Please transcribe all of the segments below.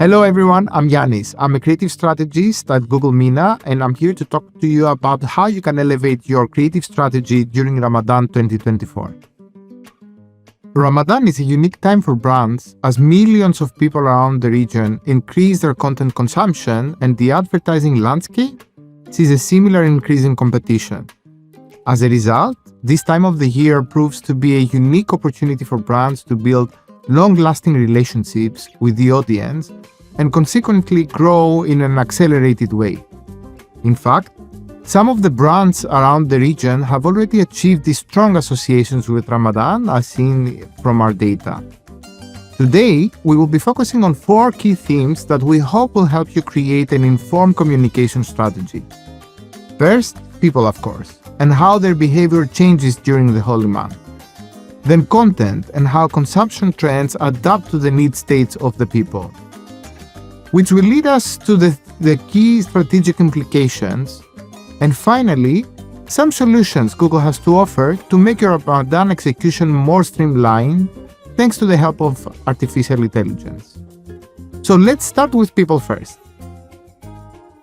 Hello everyone, I'm Yanis. I'm a creative strategist at Google MENA, and I'm here to talk to you about how you can elevate your creative strategy during Ramadan 2024. Ramadan is a unique time for brands as millions of people around the region increase their content consumption, and the advertising landscape sees a similar increase in competition. As a result, this time of the year proves to be a unique opportunity for brands to build long-lasting relationships with the audience and consequently grow in an accelerated way. In fact, some of the brands around the region have already achieved these strong associations with Ramadan, as seen from our data. Today, we will be focusing on 4 key themes that we hope will help you create an informed communication strategy. First, people, of course, and how their behavior changes during the holy month. Then content and how consumption trends adapt to the need states of the people, which will lead us to the key strategic implications. And finally, some solutions Google has to offer to make your Ramadan execution more streamlined thanks to the help of artificial intelligence. So let's start with people first.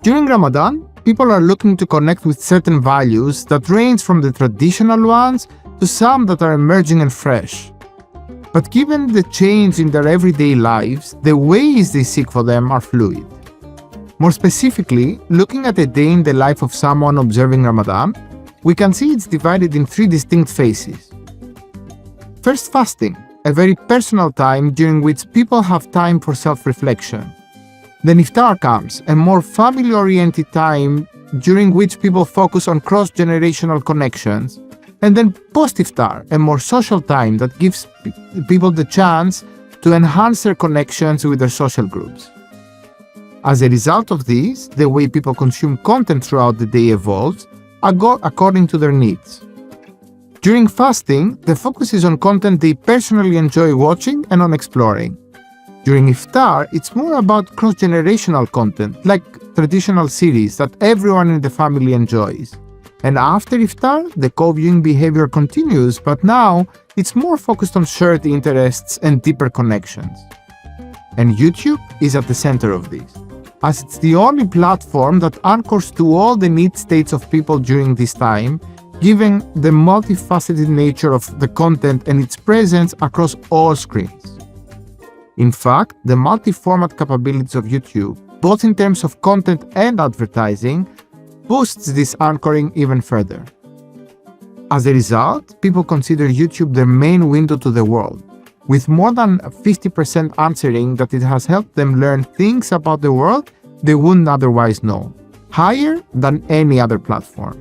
During Ramadan, people are looking to connect with certain values that range from the traditional ones to some that are emerging and fresh. But given the change in their everyday lives, the ways they seek for them are fluid. More specifically, looking at a day in the life of someone observing Ramadan, we can see it's divided in 3 distinct phases. First, fasting, a very personal time during which people have time for self-reflection. Then iftar comes, a more family-oriented time during which people focus on cross-generational connections. And then post-iftar, a more social time that gives people the chance to enhance their connections with their social groups. As a result of this, the way people consume content throughout the day evolves according to their needs. During fasting, the focus is on content they personally enjoy watching and on exploring. During iftar, it's more about cross-generational content, like traditional series that everyone in the family enjoys. And after iftar, the co-viewing behavior continues, but now it's more focused on shared interests and deeper connections. And YouTube is at the center of this, as it's the only platform that anchors to all the need states of people during this time, given the multifaceted nature of the content and its presence across all screens. In fact, the multi-format capabilities of YouTube, both in terms of content and advertising, boosts this anchoring even further. As a result, people consider YouTube their main window to the world, with more than 50% answering that it has helped them learn things about the world they wouldn't otherwise know, higher than any other platform.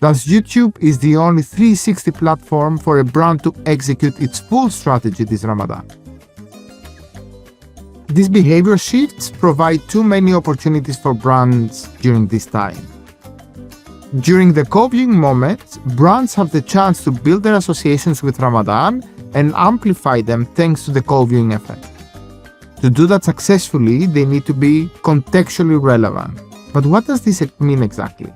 Thus, YouTube is the only 360 platform for a brand to execute its full strategy this Ramadan. These behavior shifts provide too many opportunities for brands during this time. During the co-viewing moments, brands have the chance to build their associations with Ramadan and amplify them thanks to the co-viewing effect. To do that successfully, they need to be contextually relevant. But what does this mean exactly?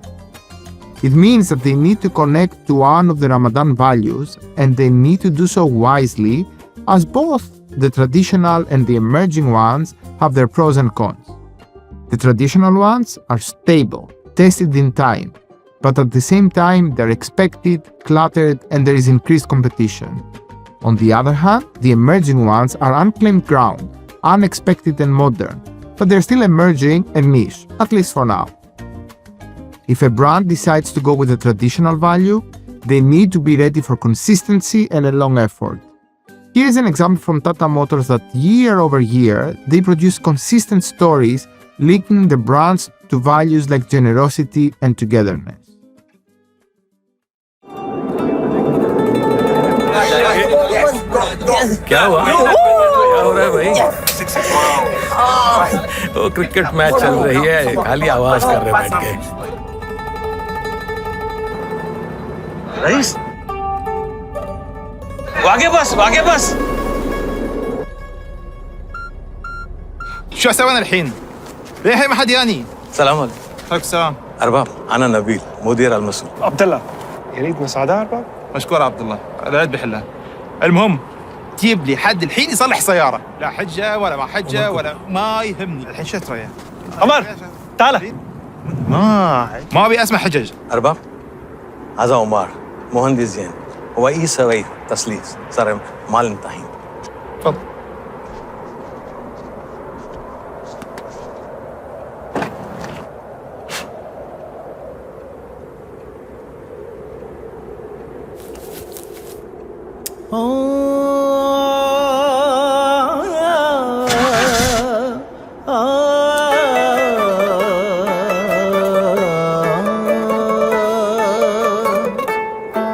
It means that they need to connect to one of the Ramadan values, and they need to do so wisely, as both the traditional and the emerging ones have their pros and cons. The traditional ones are stable, tested in time, but at the same time they're expected, cluttered, and there is increased competition. On the other hand, the emerging ones are unclaimed ground, unexpected and modern, but they're still emerging and niche, at least for now. If a brand decides to go with a traditional value, they need to be ready for consistency and a long effort. Here's an example from Tata Motors that year over year, they produce consistent stories linking the brands to values like generosity and togetherness. क्या हुआ? क्या हो रहा है भाई? वो cricket match चल रही है, खाली आवाज कर रहे बैठ के. रईस, واقع بس. شو اسوي انا الحين؟ ليه ما حد ياني؟ سلام عليكم. عليكم السلام. أرباب، أنا نبيل مدير المسؤول. عبد الله. يريد مساعدة أرباب؟ مشكور عبد الله، العيد بحلها. المهم تجيب لي حد الحين يصلح سيارة، لا حجة ولا ما حجة ولا ما يهمني. الحين شترة يا عمر تعال. ما أبي أسمع حجج. أرباب هذا عمر مهندس زين هو إيه سوي تسليس صار مال انتهين. تفضل.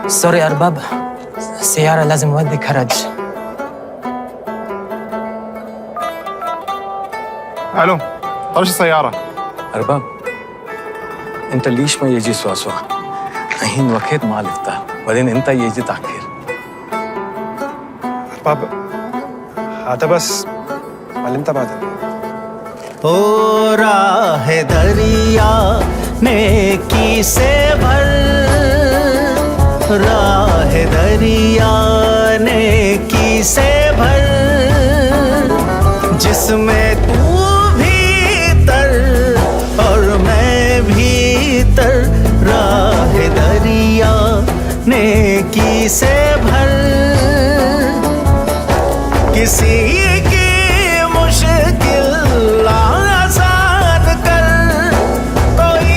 سوري أرباب، السيارة لازم أودي كرج. ألو، طرش السيارة. أرباب أنت ليش ما يجي سوا الحين وقت ما الإفطار بعدين أنت يجي تأخير. أرباب هذا بس معلمت بعدين. ओ राह दरिया नेकी से भर, राह दरिया नेकी से भर, जिसमें तू भीतर और मैं भीतर, राह दरिया नेकी से भर, किसी की मुश्किल आसान कर, कोई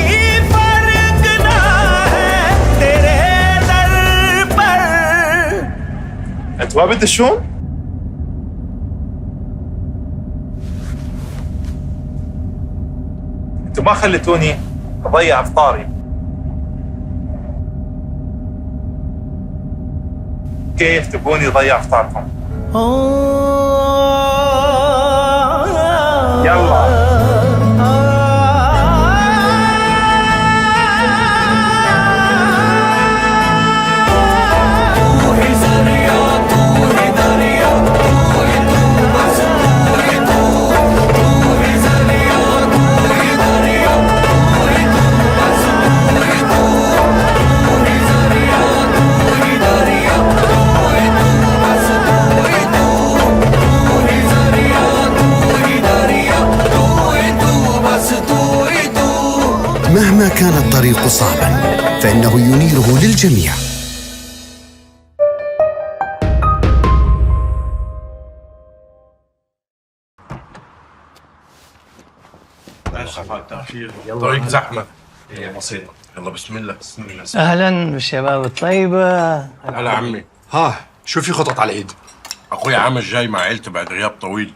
फर्क ना है तेरे दर पर. أنت ما بتدشون؟ أنتوا ما خليتوني أضيع إفطاري. كيف تبوني أضيع إفطاركم؟ يلا. مهما كان الطريق صعبا فإنه ينيره للجميع. طريق زحمة. بسيطة. يلا بسم الله. أهلا بالشباب الطيبة. هلا عمي. ها شو في خطط على العيد؟ أخوي عامر جاي مع عيلته بعد غياب طويل.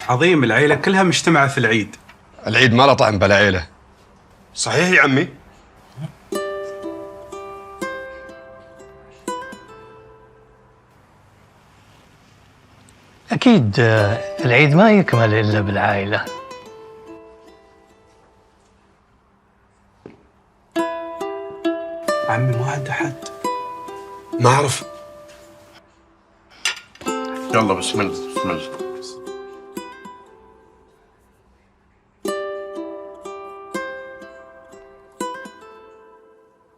عظيم، العيلة كلها مجتمعة في العيد. العيد ما له طعم بلا عيلة. صحيح يا عمي؟ أكيد العيد ما يكمل إلا بالعائلة. عمي ما عنده حد. ما أعرف. يلا بسم الله بسم الله.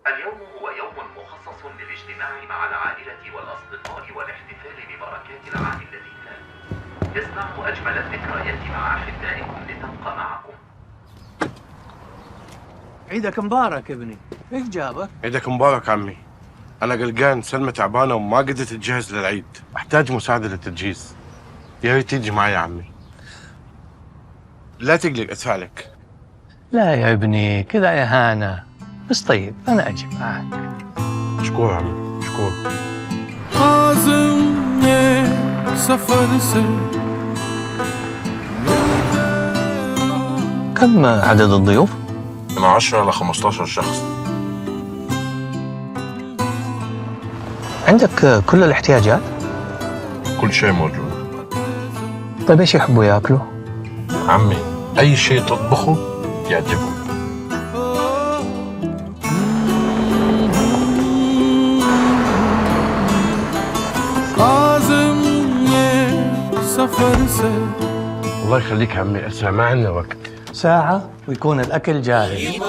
اليوم هو يوم مخصص للاجتماع مع العائلة والأصدقاء والاحتفال ببركات العام الذي فات. اصنعوا أجمل الذكريات مع أحبائكم لتبقى معكم. عيدك مبارك ابني، ايش جابك؟ عيدك مبارك عمي. أنا قلقان سلمى تعبانة وما قدرت تجهز للعيد. أحتاج مساعدة للتجهيز. يا ريت تيجي معي يا عمي. لا تقلق أدفع لك. لا يا ابني كذا إهانة. بس طيب أنا أجي معك. مشكور عمي مشكور. كم عدد الضيوف؟ من 10 ل 15 شخص. عندك كل الاحتياجات؟ كل شيء موجود. طيب ايش يحبوا ياكلوا؟ عمي أي شيء تطبخه يعجبهم. الله يخليك عمي أسرع ما عندنا وقت. ساعة ويكون الأكل جاهز.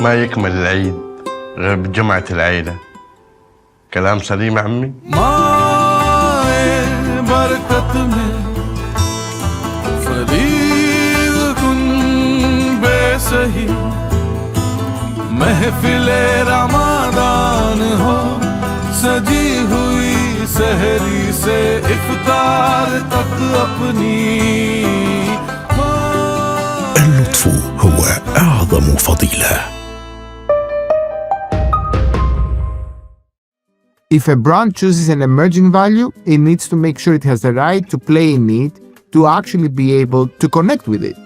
ما يكمل العيد غير بجمعة العيلة. كلام سليم يا عمي؟ بركت में फरीद कुन बेसही महफिल रमादान हो सजी हुई सहरी से इफ्तार तक अपनी اللطف هو أعظم فضيلة. If a brand chooses an emerging value, it needs to make sure it has the right to play in it to actually be able to connect with it.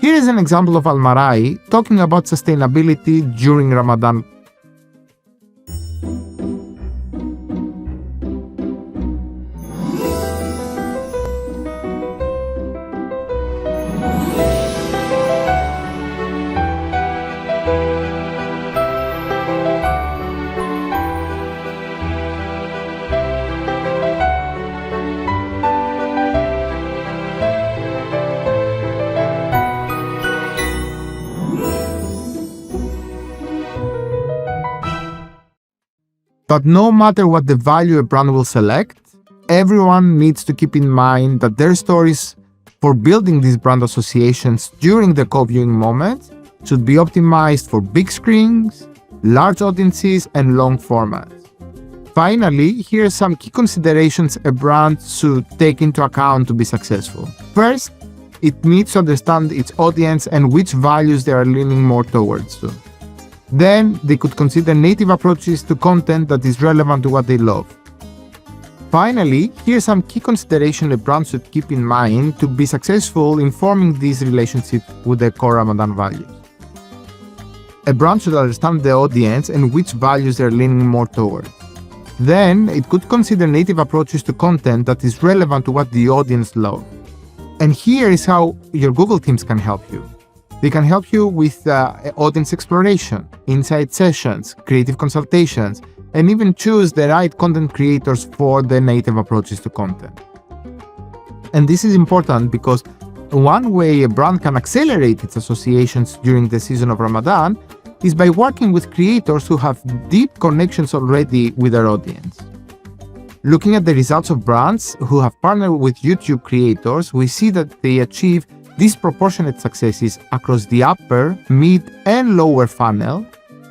Here is an example of Al Marai talking about sustainability during Ramadan. But no matter what the value a brand will select, everyone needs to keep in mind that their stories for building these brand associations during the co-viewing moment should be optimized for big screens, large audiences, and long formats. Finally, here are some key considerations a brand should take into account to be successful. First, it needs to understand its audience and which values they are leaning more towards to. Then, they could consider native approaches to content that is relevant to what they love. Finally, here are some key considerations a brand should keep in mind to be successful in forming these relationships with their core Ramadan values. A brand should understand the audience and which values they are leaning more towards. Then, it could consider native approaches to content that is relevant to what the audience loves. And here is how your Google teams can help you. They can help you with audience exploration, insight sessions, creative consultations, and even choose the right content creators for the native approaches to content. And this is important because one way a brand can accelerate its associations during the season of Ramadan is by working with creators who have deep connections already with their audience. Looking at the results of brands who have partnered with YouTube creators, we see that they achieve disproportionate successes across the upper, mid, and lower funnel,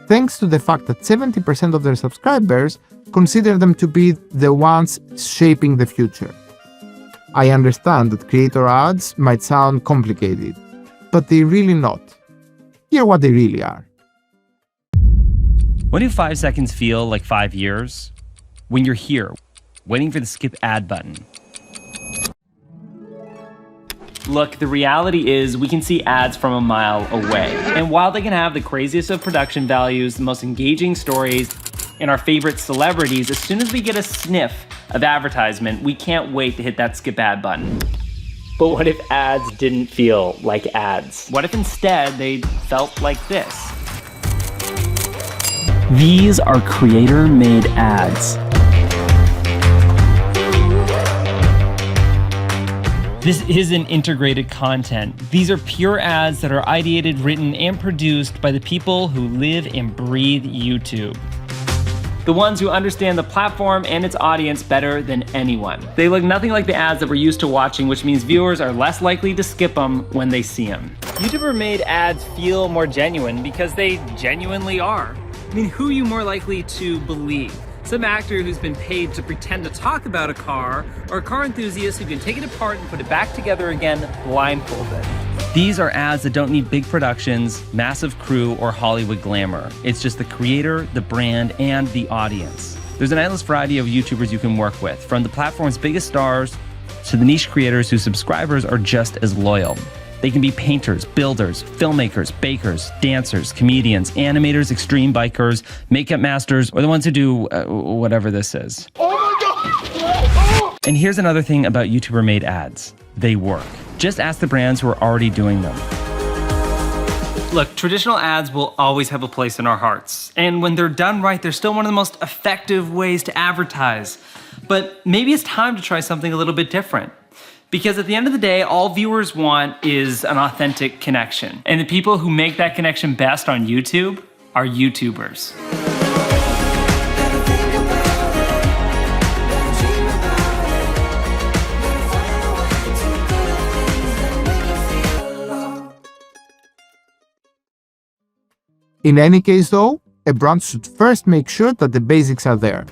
thanks to the fact that 70% of their subscribers consider them to be the ones shaping the future. I understand that creator ads might sound complicated, but they're really not. Here are what they really are. When do 5 seconds feel like 5 years? When you're here, waiting for the skip ad button. Look, the reality is we can see ads from a mile away. And while they can have the craziest of production values, the most engaging stories, and our favorite celebrities, as soon as we get a sniff of advertisement, we can't wait to hit that skip ad button. But what if ads didn't feel like ads? What if instead they felt like this? These are creator-made ads. This isn't integrated content. These are pure ads that are ideated, written, and produced by the people who live and breathe YouTube. The ones who understand the platform and its audience better than anyone. They look nothing like the ads that we're used to watching, which means viewers are less likely to skip them when they see them. YouTuber-made ads feel more genuine because they genuinely are. I mean, who are you more likely to believe? Some actor who's been paid to pretend to talk about a car, or a car enthusiast who can take it apart and put it back together again blindfolded. These are ads that don't need big productions, massive crew, or Hollywood glamour. It's just the creator, the brand, and the audience. There's an endless variety of YouTubers you can work with, from the platform's biggest stars to the niche creators whose subscribers are just as loyal. They can be painters, builders, filmmakers, bakers, dancers, comedians, animators, extreme bikers, makeup masters, or the ones who do whatever this is. Oh my God! And here's another thing about YouTuber-made ads. They work. Just ask the brands who are already doing them. Look, traditional ads will always have a place in our hearts. And when they're done right, they're still one of the most effective ways to advertise. But maybe it's time to try something a little bit different. Because at the end of the day, all viewers want is an authentic connection. And the people who make that connection best on YouTube are YouTubers. In any case though, a brand should first make sure that the basics are there.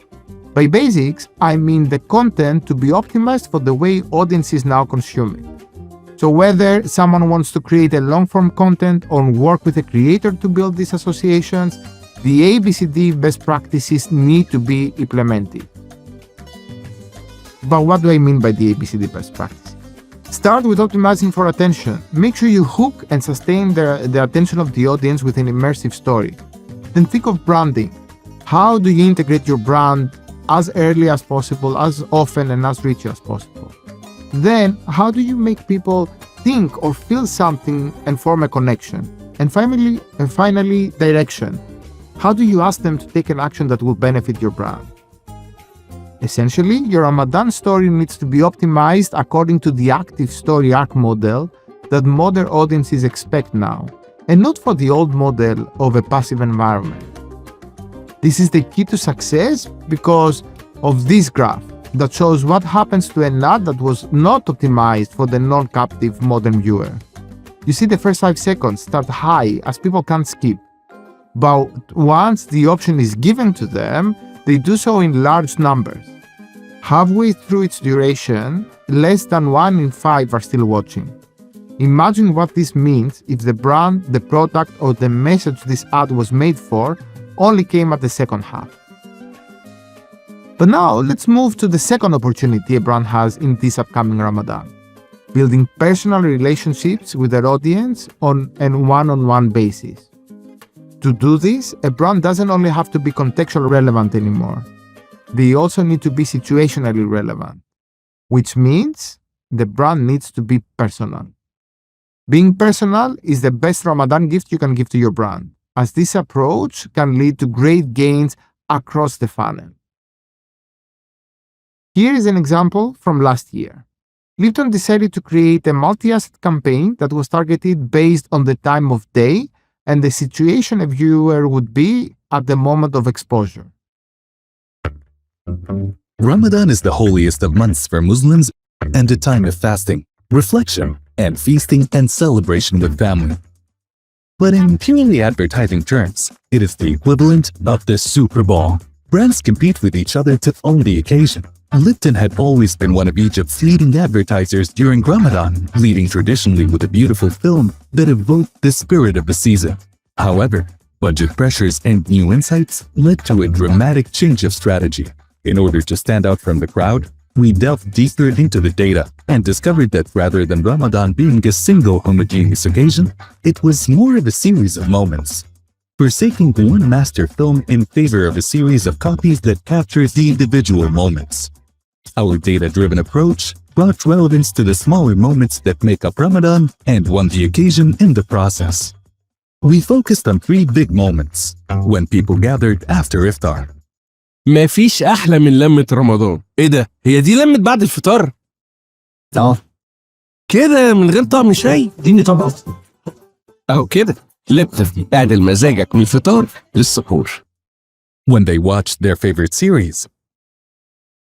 By basics, I mean the content to be optimized for the way audiences now consume it. So whether someone wants to create a long-form content or work with a creator to build these associations, the ABCD best practices need to be implemented. But what do I mean by the ABCD best practices? Start with optimizing for attention. Make sure you hook and sustain the attention of the audience with an immersive story. Then think of branding. How do you integrate your brand as early as possible, as often and as rich as possible? Then, how do you make people think or feel something and form a connection? And finally, direction. How do you ask them to take an action that will benefit your brand? Essentially, your Ramadan story needs to be optimized according to the active story arc model that modern audiences expect now, and not for the old model of a passive environment. This is the key to success because of this graph that shows what happens to an ad that was not optimized for the non-captive modern viewer. You see the first 5 seconds start high as people can't skip, but once the option is given to them, they do so in large numbers. Halfway through its duration, less than 1 in 5 are still watching. Imagine what this means if the brand, the product, or the message this ad was made for only came at the second half. But now, let's move to the second opportunity a brand has in this upcoming Ramadan: building personal relationships with their audience on a one-on-one basis. To do this, a brand doesn't only have to be contextually relevant anymore. They also need to be situationally relevant, which means the brand needs to be personal. Being personal is the best Ramadan gift you can give to your brand, as this approach can lead to great gains across the funnel. Here is an example from last year. Lipton decided to create a multi-asset campaign that was targeted based on the time of day and the situation a viewer would be at the moment of exposure. Ramadan is the holiest of months for Muslims and a time of fasting, reflection, and feasting and celebration with family. But in purely advertising terms, it is the equivalent of the Super Bowl. Brands compete with each other to own the occasion. Lipton had always been one of Egypt's leading advertisers during Ramadan, leading traditionally with a beautiful film that evoked the spirit of the season. However, budget pressures and new insights led to a dramatic change of strategy. In order to stand out from the crowd, we delved deeper into the data and discovered that rather than Ramadan being a single homogeneous occasion, it was more of a series of moments. Forsaking one master film in favor of a series of copies that captures the individual moments. Our data-driven approach brought relevance to the smaller moments that make up Ramadan and won the occasion in the process. We focused on 3 big moments when people gathered after iftar. مفيش أحلى من لمة رمضان. إيه ده؟ هي دي لمة بعد الفطار؟ كده من غير طعم شاي؟ اديني طبق. أهو كده. لبتن اعدل مزاجك من الفطار للسحور. When they watched their favorite series.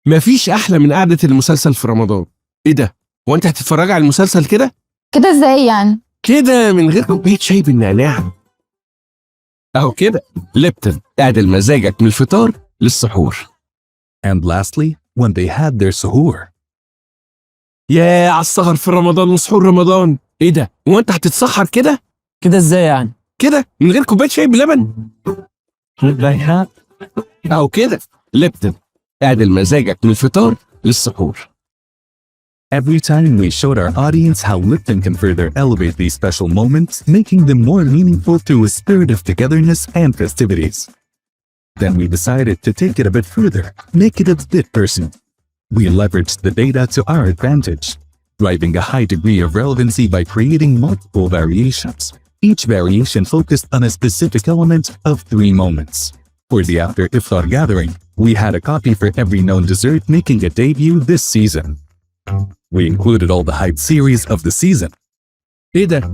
مفيش أحلى من قعدة المسلسل في رمضان. إيه ده؟ هو أنت هتتفرج على المسلسل كده؟ كده إزاي يعني؟ كده من غير كوباية شاي بالنعناع. أهو كده. لبتن اعدل مزاجك من الفطار للسحور. And lastly, when they had their suhoor. يا على السهر في رمضان وسحور رمضان. إيه ده؟ هو أنت هتتسحر كده؟ كده إزاي يعني؟ كده من غير كوباية شاي بلبن. أهو كده. لبتن اعدل مزاجك من الفطار للسحور. Every time we showed our audience how Lipton can further elevate these special moments, making them more meaningful through a spirit of togetherness and festivities. Then we decided to take it a bit further, make it a bit personal. We leveraged the data to our advantage, driving a high degree of relevancy by creating multiple variations. Each variation focused on a specific element of 3 moments. For the after iftar gathering, we had a copy for every known dessert making a debut this season. We included all the hyped series of the season. ايه ده؟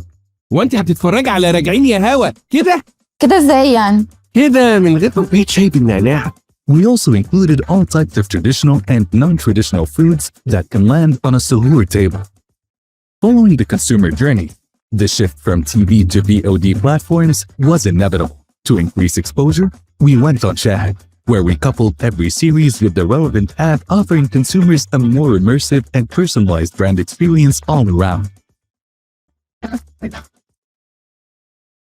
وانت هتتفرجي على راجعين يا هوا كده؟ كده ازاي يعني؟ كده من غير كوباية شاي بالنعناع. We also included all types of traditional and non-traditional foods that can land on a suhoor table. Following the consumer journey, the shift from TV to VOD platforms was inevitable. To increase exposure, we went on Shahid, where we coupled every series with the relevant ad, offering consumers a more immersive and personalized brand experience all around.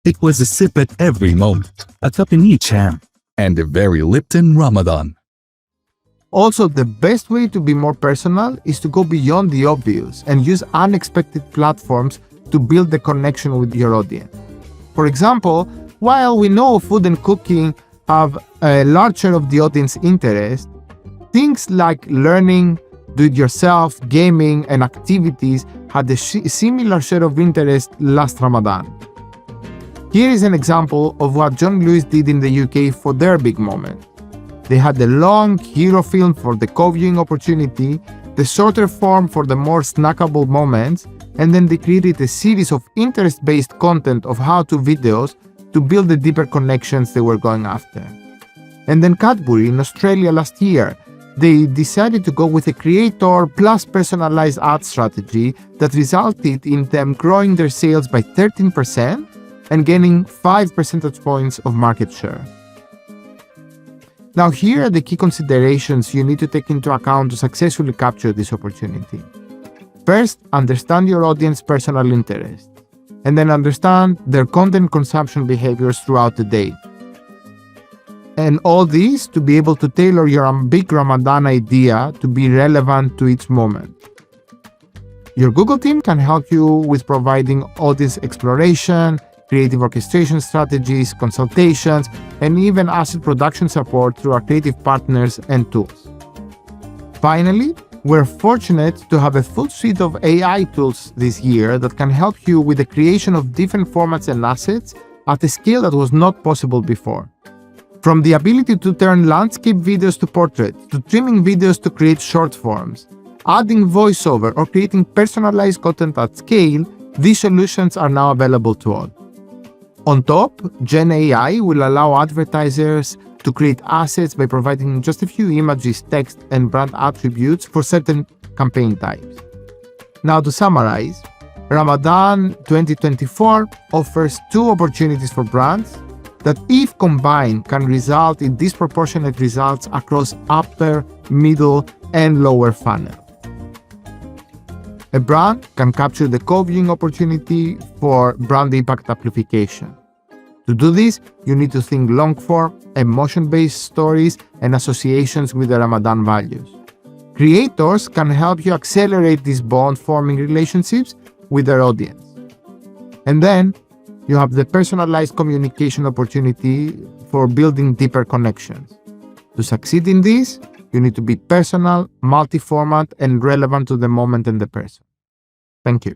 It was a sip at every moment, a cup in each hand, and a very Lipton Ramadan. Also, the best way to be more personal is to go beyond the obvious and use unexpected platforms to build the connection with your audience. For example, while we know food and cooking have a large share of the audience interest, things like learning, do-it-yourself, gaming, and activities had a similar share of interest last Ramadan. Here is an example of what John Lewis did in the UK for their big moment. They had the long hero film for the co-viewing opportunity, the shorter form for the more snackable moments, and then they created a series of interest-based content of how-to videos to build the deeper connections they were going after. And then Cadbury in Australia last year, they decided to go with a creator plus personalized ad strategy that resulted in them growing their sales by 13% and gaining 5 percentage points of market share. Now here are the key considerations you need to take into account to successfully capture this opportunity. First, understand your audience's personal interest, and then understand their content consumption behaviors throughout the day. And all these to be able to tailor your big Ramadan idea to be relevant to each moment. Your Google team can help you with providing audience exploration, creative orchestration strategies, consultations, and even asset production support through our creative partners and tools. Finally, we're fortunate to have a full suite of AI tools this year that can help you with the creation of different formats and assets at a scale that was not possible before. From the ability to turn landscape videos to portraits, to trimming videos to create short forms, adding voiceover, or creating personalized content at scale, these solutions are now available to all. On top, Gen AI will allow advertisers to create assets by providing just a few images, text, and brand attributes for certain campaign types. Now to summarize, Ramadan 2024 offers two opportunities for brands that, if combined, can result in disproportionate results across upper, middle, and lower funnel. A brand can capture the co-viewing opportunity for brand impact amplification. To do this, you need to think long-form, emotion-based stories and associations with the Ramadan values. Creators can help you accelerate these bond-forming relationships with their audience. And then, you have the personalized communication opportunity for building deeper connections. To succeed in this, you need to be personal, multi-format, and relevant to the moment and the person. Thank you.